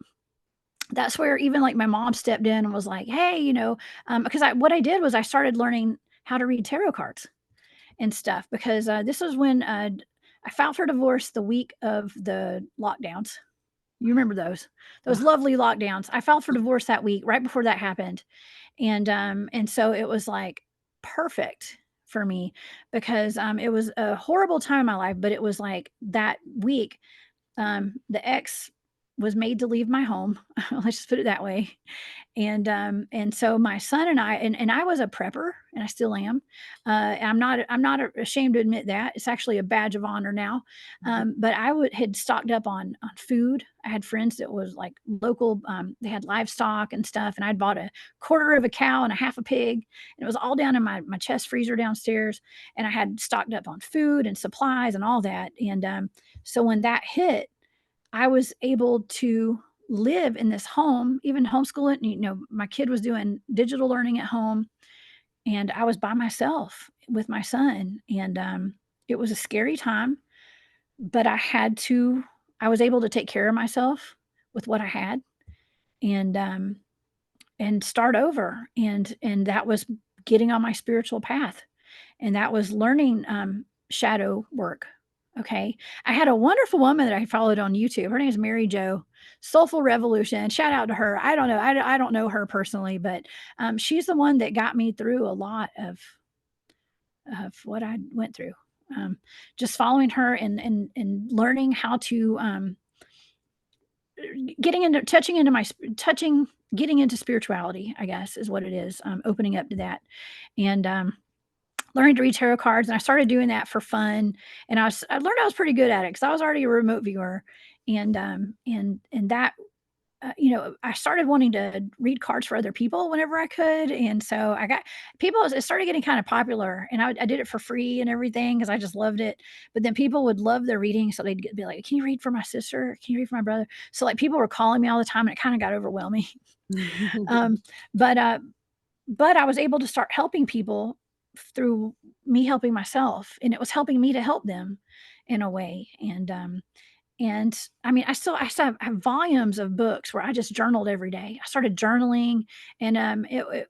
That's where even like my mom stepped in and was like, "Hey, you know," because what I did was I started learning how to read tarot cards and stuff because this was when I filed for divorce the week of the lockdowns. You remember those Ugh. lovely lockdowns. I filed for divorce that week, right before that happened. And so it was like perfect for me because it was a horrible time in my life, but it was like that week, the ex was made to leave my home. Let's just put it that way. And so my son and I I was a prepper, and I still am. I'm not ashamed to admit that. It's actually a badge of honor now. But I would had stocked up on food. I had friends that was like local. They had livestock and stuff, and I'd bought a quarter of a cow and a half a pig, and it was all down in my chest freezer downstairs. And I had stocked up on food and supplies and all that. And so when that hit, I was able to live in this home, even homeschooling. You know, my kid was doing digital learning at home, and I was by myself with my son. And it was a scary time, but I was able to take care of myself with what I had, and and start over. And that was getting on my spiritual path, and that was learning shadow work. Okay. I had a wonderful woman that I followed on YouTube. Her name is Mary Jo, Soulful Revolution. Shout out to her. I don't know. I don't know her personally, but she's the one that got me through a lot of what I went through. Um, just following her and learning how to getting into touching into my touching getting into spirituality, I guess is what it is. Opening up to that, and learning to read tarot cards. And I started doing that for fun. And I learned I was pretty good at it because I was already a remote viewer. And that you know, I started wanting to read cards for other people whenever I could. And so I got people, it started getting kind of popular, and I did it for free and everything because I just loved it. But then people would love their reading. So they'd be like, "Can you read for my sister? Can you read for my brother?" So like people were calling me all the time, and it kind of got overwhelming. um, but, uh, but I was able to start helping people through me helping myself, and it was helping me to help them in a way. And I mean, I still have volumes of books where I just journaled every day. I started journaling, and it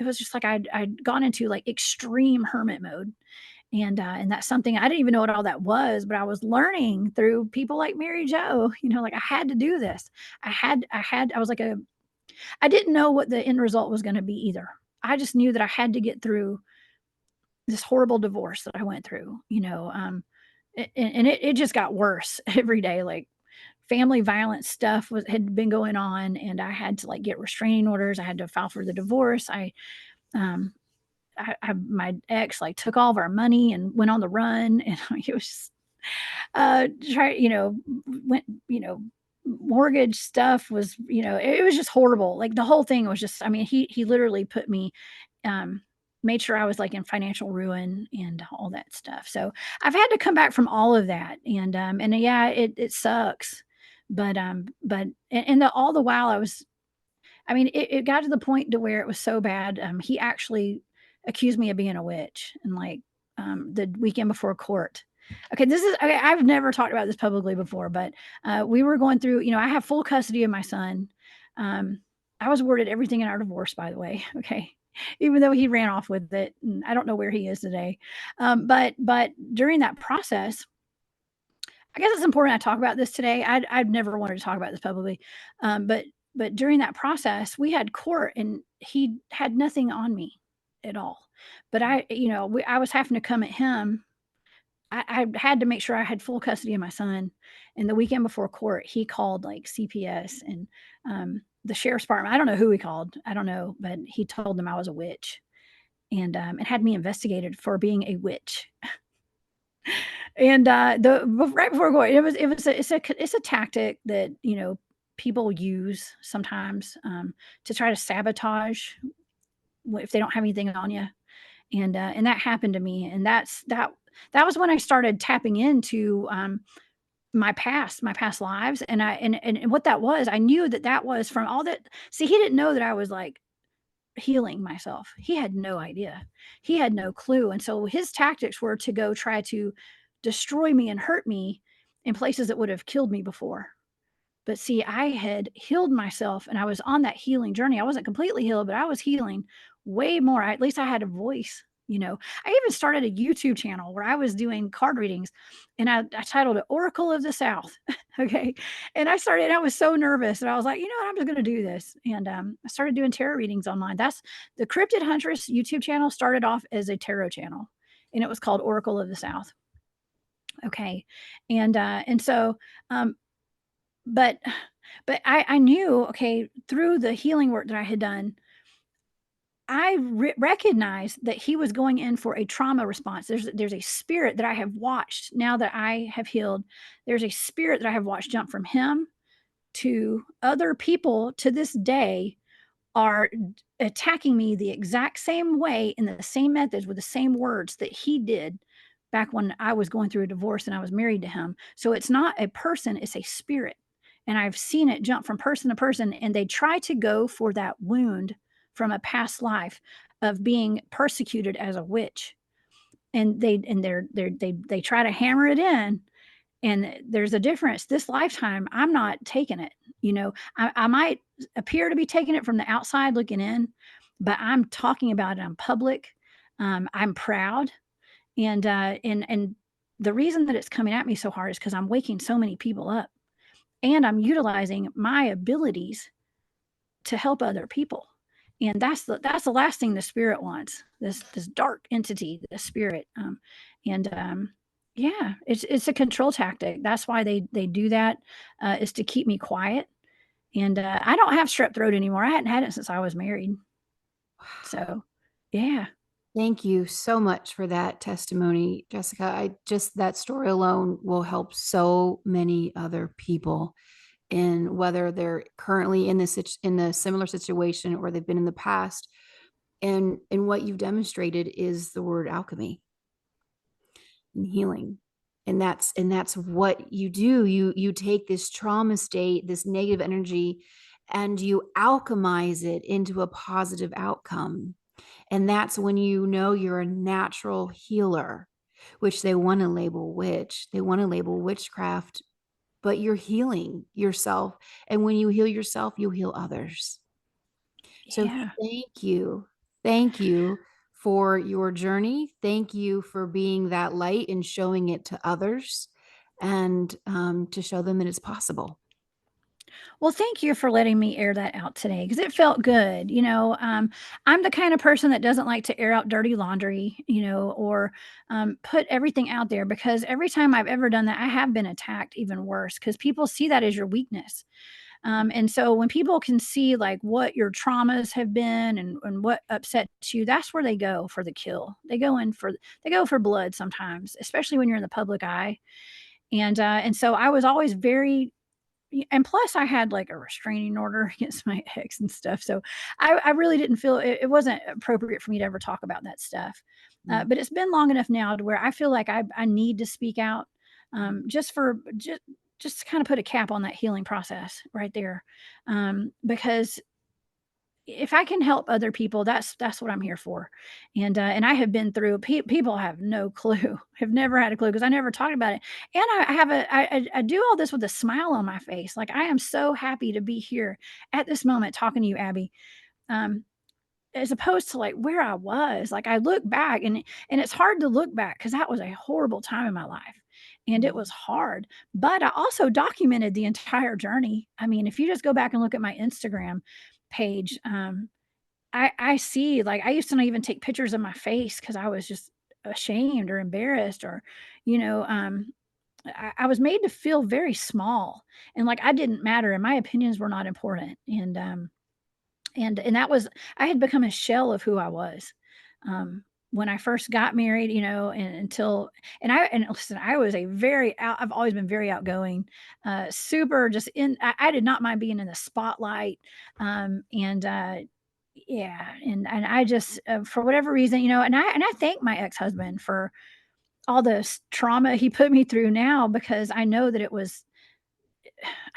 was just like I'd gone into like extreme hermit mode. And that's something I didn't even know what all that was, but I was learning through people like Mary Jo. You know, like I had to do this. I was like a I didn't know what the end result was gonna be either. I just knew that I had to get through this horrible divorce that I went through, you know. And it just got worse every day. Like family violence stuff had been going on, and I had to like get restraining orders. I had to file for the divorce. Um, my ex like took all of our money and went on the run, and it was just, try you know went you know mortgage stuff was, you know, it was just horrible. Like the whole thing was just, I mean, he literally put me, um made sure I was like in financial ruin and all that stuff. So I've had to come back from all of that. And yeah, it sucks. But all the while I mean, it got to the point to where it was so bad. He actually accused me of being a witch, and like the weekend before court. Okay, this is okay. I've never talked about this publicly before, but we were going through. You know, I have full custody of my son. Um, I was awarded everything in our divorce, by the way. Okay, even though he ran off with it, and I don't know where he is today. But during that process, I guess it's important I talk about this today. I've never wanted to talk about this publicly, but during that process, we had court, and he had nothing on me at all. But you know, I was having to come at him. I had to make sure I had full custody of my son. And the weekend before court, he called like CPS and the sheriff's department. I don't know who he called. I don't know, but he told them I was a witch, and had me investigated for being a witch. Right before going, it's a tactic that, you know, people use sometimes, to try to sabotage if they don't have anything on you. And that happened to me, and that was when I started tapping into, my past lives, and and what that was, I knew that that was from all that. See, he didn't know that I was, like, healing myself. He had no idea. He had no clue, and so his tactics were to go try to destroy me and hurt me in places that would have killed me before. But see, I had healed myself and I was on that healing journey. I wasn't completely healed, but I was healing way more. At least I had a voice, you know. I even started a YouTube channel where I was doing card readings, and I titled it Oracle of the South. Okay. And I was so nervous and I was like, you know what, I'm just going to do this. And I started doing tarot readings online. That's the Cryptid Huntress YouTube channel started off as a tarot channel, and it was called Oracle of the South. Okay. And so, um, but I knew, okay, through the healing work that I had done, recognized that he was going in for a trauma response. There's a spirit that I have watched now that I have healed. There's a spirit that I have watched jump from him to other people to this day are attacking me the exact same way in the same methods with the same words that he did back when I was going through a divorce and I was married to him. So it's not a person, it's a spirit. And I've seen it jump from person to person, and they try to go for that wound from a past life of being persecuted as a witch. And they try to hammer it in, and there's a difference. This lifetime, I'm not taking it. You know, I might appear to be taking it from the outside looking in, but I'm talking about it in public. I'm proud, and the reason that it's coming at me so hard is because I'm waking so many people up, and I'm utilizing my abilities to help other people. And that's the last thing the spirit wants. This dark entity, the spirit. And Yeah, it's a control tactic. That's why they do that, is to keep me quiet. And I don't have strep throat anymore. I hadn't had it since I was married. So, yeah, Thank you so much for that testimony, Jessica. I just that story alone will help so many other people in whether they're currently in this in a similar situation or they've been in the past. And what you've demonstrated is the word alchemy and healing. And that's what you do. You take this trauma state, this negative energy, and you alchemize it into a positive outcome. And that's when you know you're a natural healer, which they want to label witch. They want to label witchcraft, but you're healing yourself. And when you heal yourself, you heal others. So yeah. thank you. Thank you for your journey. Thank you for being that light and showing it to others and to show them that it's possible. Well, thank you for letting me air that out today because it felt good. I'm the kind of person that doesn't like to air out dirty laundry, or put everything out there, because every time I've ever done that, I have been attacked even worse because people see that as your weakness. And so when people can see like what your traumas have been and what upsets you, that's where they go for the kill. They go for blood sometimes, especially when you're in the public eye. And so I was always very, and plus I had like a restraining order against my ex and stuff. So I really didn't feel it wasn't appropriate for me to ever talk about that stuff. Mm. But it's been long enough now to where I feel like I need to speak out, just to kind of put a cap on that healing process right there. Because if I can help other people, that's what I'm here for. And I have been through. People have no clue, have never had a clue because I never talked about it. And I do all this with a smile on my face. Like I am so happy to be here at this moment talking to you, Abby. Um, as opposed to like where I was. Like I look back, and it's hard to look back because that was a horrible time in my life. And it was hard, but I also documented the entire journey. I mean, if you just go back and look at my Instagram page, I see, like, I used to not even take pictures of my face because I was just ashamed or embarrassed, or, you know, I was made to feel very small, and like I didn't matter and my opinions were not important. And that was, I had become a shell of who I was. When I first got married, and until and listen, I was I've always been very outgoing, super just I did not mind being in the spotlight. And Yeah, and I just, for whatever reason, and I thank my ex-husband for all this trauma he put me through now, because I know that it was,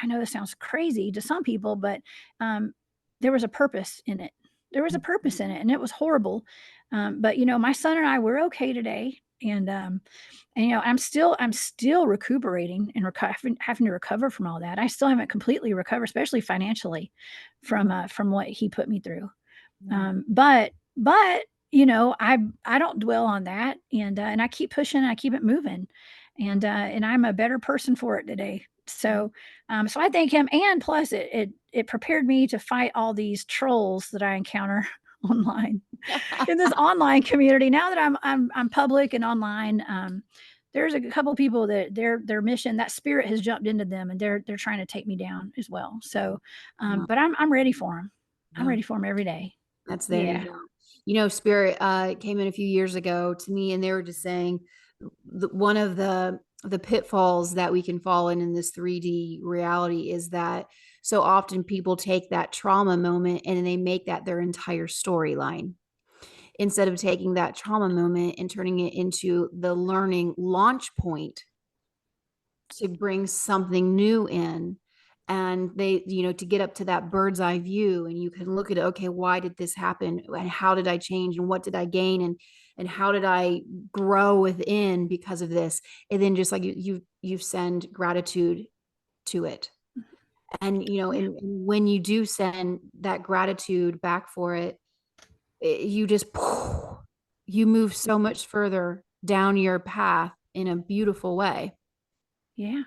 I know this sounds crazy to some people, but there was a purpose in it. There was a purpose in it, and it was horrible. But my son and I, we're okay today, and I'm still recuperating and having to recover from all that. I still haven't completely recovered, especially financially, from what he put me through. Yeah. But I don't dwell on that, and I keep pushing, I keep it moving, and I'm a better person for it today. So I thank him, and plus it prepared me to fight all these trolls that I encounter online, in this online community. Now that I'm public and online, there's a couple people that their mission, that spirit has jumped into them, and they're trying to take me down as well. So, Yeah. but I'm ready for them. I'm Yeah. ready for them every day. That's there you Yeah. go. Spirit came in a few years ago to me, and they were just saying one of the pitfalls that we can fall in this 3D reality is that so often people take that trauma moment and they make that their entire storyline instead of taking that trauma moment and turning it into the learning launch point to bring something new in. And they, to get up to that bird's eye view, and you can look at it, okay, why did this happen, and how did I change, and what did I gain, and how did I grow within because of this. And then just like you send gratitude to it. And Yeah. and when you do send that gratitude back for it, you just you move so much further down your path in a beautiful way. Yeah.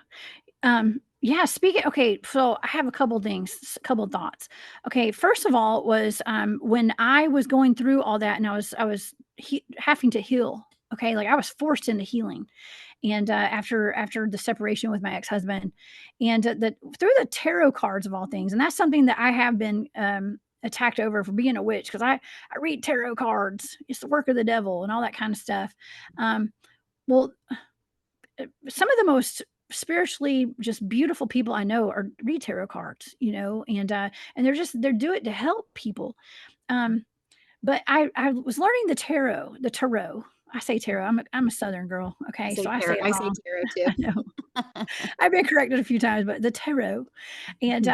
Yeah, speaking, okay, so I have a couple things, a couple thoughts. Okay, first of all was when I was going through all that, and I was having to heal. Okay, like I was forced into healing, and after the separation with my ex-husband, and the through the tarot cards of all things, and that's something that I have been attacked over for being a witch, because I read tarot cards. It's the work of the devil and all that kind of stuff. Well, some of the most spiritually just beautiful people I know are read tarot cards, and they're do it to help people. Um, but I was learning the tarot. I say tarot. I'm a Southern girl. I Okay, say so I say tarot. it I say wrong. tarot I too. know. I've been corrected a few times, but the tarot, and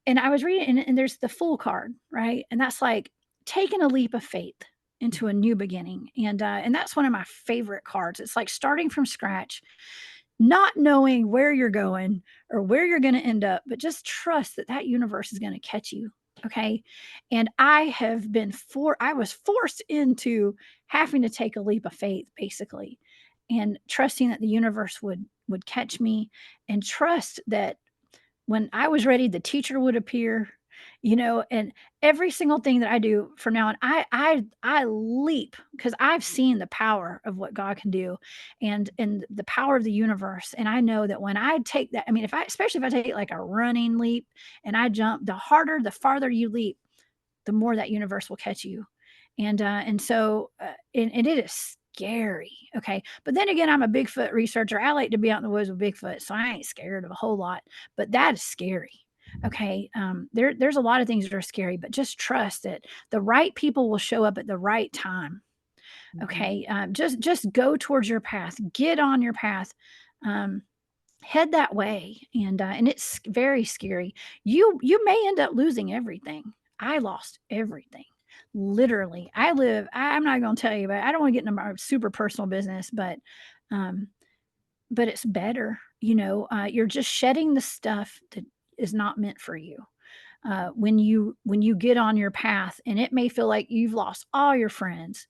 and I was reading, and there's the Fool card, right? And that's like taking a leap of faith into a new beginning, and that's one of my favorite cards. It's like starting from scratch, not knowing where you're going or where you're going to end up, but just trust that that universe is going to catch you. Okay. And I was forced into having to take a leap of faith, basically, and trusting that the universe would catch me, and trust that when I was ready, the teacher would appear, and every single thing that I do from now on, I leap, because I've seen the power of what God can do, and the power of the universe. And I know that when I take that, I mean, if I especially if I take like a running leap and I jump, the farther you leap, the more that universe will catch you. And it is scary. Okay. But then again, I'm a Bigfoot researcher. I like to be out in the woods with Bigfoot, so I ain't scared of a whole lot. But that is scary. Okay. There's a lot of things that are scary, but just trust that the right people will show up at the right time. Mhm. Okay. Just go towards your path, get on your path. Um, Head that way, and it's very scary. You may end up losing everything. I lost everything. Literally. I'm not going to tell you, but I don't want to get into my super personal business, um but it's better, you're just shedding the stuff that is not meant for you. When you get on your path, and it may feel like you've lost all your friends,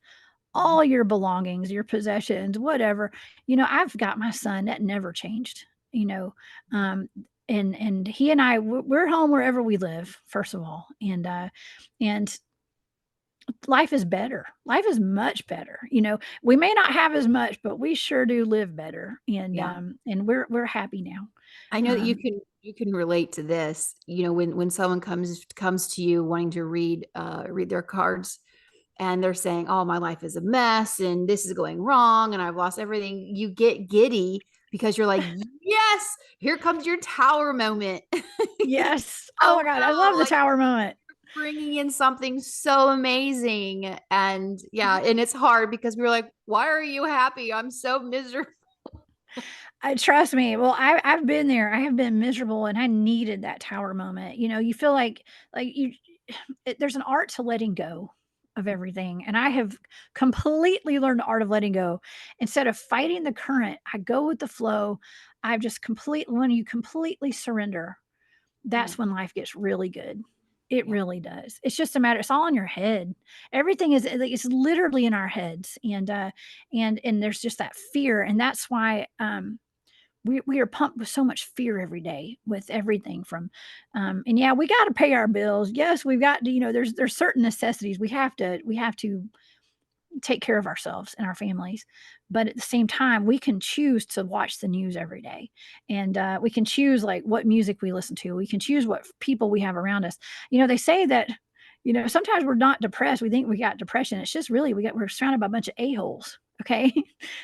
Mhm. all your belongings, your possessions, whatever. I've got my son that never changed, you know, um, and he and we're home wherever we live, first of all, and life is better. Life is much better. We may not have as much, but we sure do live better, Yeah. and we're happy now. I know that Um, you can relate to this. When someone comes to you wanting to read their cards, and they're saying, "Oh, my life is a mess and this is going wrong and I've lost everything." You get giddy because you're like, "Yes, here comes your tower moment." yes. Oh Oh my god, I love no, the like tower moment. bringing in something so amazing. And yeah, and it's hard because we were like, why are you happy? I'm so miserable. Trust me. Well, I've been there. I have been miserable, and I needed that tower moment. You know, you feel like you there's an art to letting go of everything, and I have completely learned the art of letting go. Instead of fighting the current, I go with the flow. I've just when you completely surrender, Yeah. that's when life gets really good. It Yeah. really does. It's just a matter it's all in your head. Everything is like, it's literally in our heads, and there's just that fear, and that's why, we are pumped with so much fear every day with everything from and yeah, we got to pay our bills. Yes, we've got to, there's certain necessities we have to take care of ourselves and our families, but at the same time we can choose to watch the news every day, and we can choose like what music we listen to, we can choose what people we have around us. They say that sometimes we're not depressed, we think we got depression, it's just really we're surrounded by a bunch of a-holes. Okay.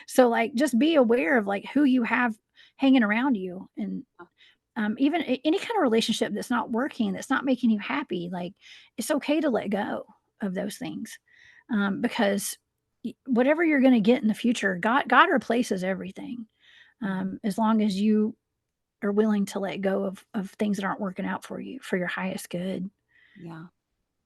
So like just be aware of like who you have hanging around you, and even any kind of relationship that's not working, that's not making you happy, like it's okay to let go of those things, because whatever you're going to get in the future, God replaces everything, Mhm. as long as you are willing to let go of things that aren't working out for you for your highest good. Yeah.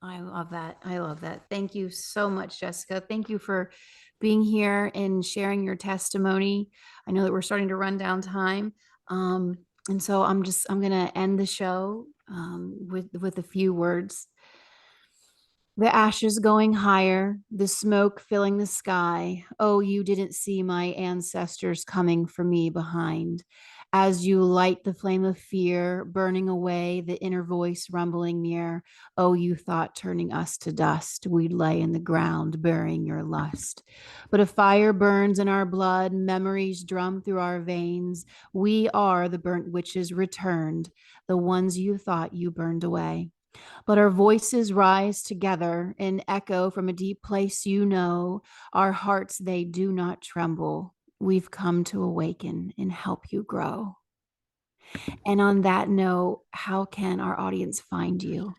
I love that. I love that. Thank you so much, Jessica. Thank you for being here and sharing your testimony. I know that we're starting to run down time. Um, and so I'm going to end the show with a few words. The ashes going higher, the smoke filling the sky. Oh, you didn't see my ancestors coming for me behind. As you light the flame of fear, burning away the inner voice rumbling near. Oh, you thought turning us to dust, we'd lay in the ground, burying your lust. But a fire burns in our blood, memories drum through our veins. We are the burnt witches returned, the ones you thought you burned away. But our voices rise together in echo from a deep place you know. Our hearts, they do not tremble. We've come to awaken and help you grow. And on that note, how can our audience find you?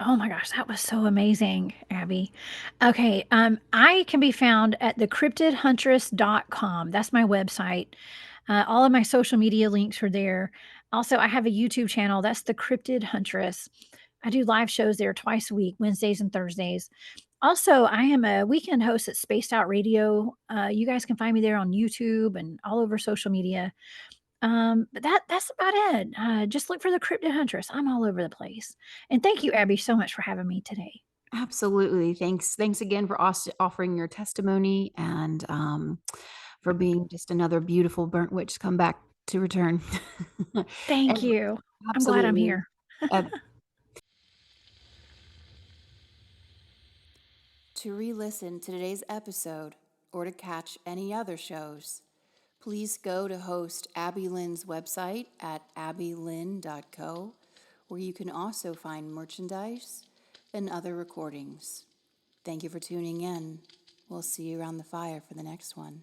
Oh my gosh, that was so amazing, Abby. Okay, I can be found at thecryptidhuntress.com. That's my website. All of my social media links are there. Also, I have a YouTube channel. That's the Cryptid Huntress. I do live shows there twice a week, Wednesdays and Thursdays. Also, I am a weekend host at Spaced Out Radio. You guys can find me there on YouTube and all over social media. But that's about it. Just look for the Cryptid Huntress. I'm all over the place. And thank you, Abby, so much for having me today. Absolutely. Thanks again for offering your testimony and for being just another beautiful burnt witch come back to return. Thank And you. I'm glad I'm absolutely. here. Uh, To re listen to today's episode or to catch any other shows, please go to host Abby Lynn's website at abbylynn.co, where you can also find merchandise and other recordings. Thank you for tuning in. We'll see you around the fire for the next one.